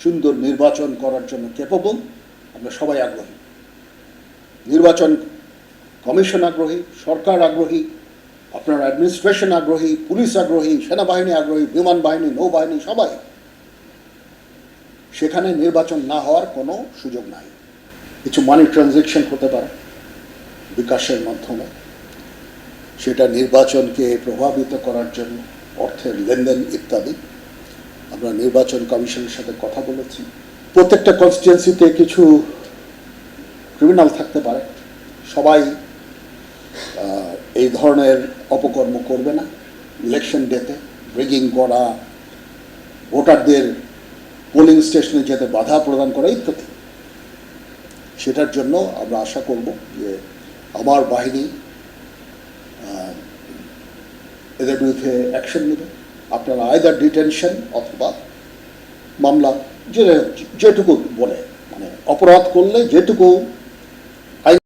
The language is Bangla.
সুন্দর নির্বাচন করার জন্য ক্যাপেবল। আমরা সবাই আগ্রহী, নির্বাচন কমিশন আগ্রহী, সরকার আগ্রহী, আপনার অ্যাডমিনিস্ট্রেশন আগ্রহী, পুলিশ আগ্রহী, সেনাবাহিনী আগ্রহী, বিমান বাহিনী, নৌবাহিনী, সবাই। সেখানে নির্বাচন না হওয়ার কোনো সুযোগ নাই। কিছু মানি ট্রানজ্যাকশন হতে পারে বিকাশের মাধ্যমে, সেটা নির্বাচনকে প্রভাবিত করার জন্য, অর্থের লেনদেন ইত্যাদি। আমরা নির্বাচন কমিশনের সাথে কথা বলেছি। প্রত্যেকটা কনস্টিটুয়েন্সিতে কিছু ক্রিমিনাল থাকতে পারে, সবাই এই ধরনের অপকর্ম করবে না। ইলেকশন ডেতে ব্রেগিং করা, ভোটারদের পোলিং স্টেশনে যেতে বাধা প্রদান করা ইত্যাদি। সেটার জন্য আমরা আশা করব যে আমার বাহিনী এদের বিরুদ্ধে অ্যাকশন নেবে। আপনারা আইদার ডিটেনশন অথবা মামলা, যেটুকু বলে, মানে অপরাধ করলে যেটুকু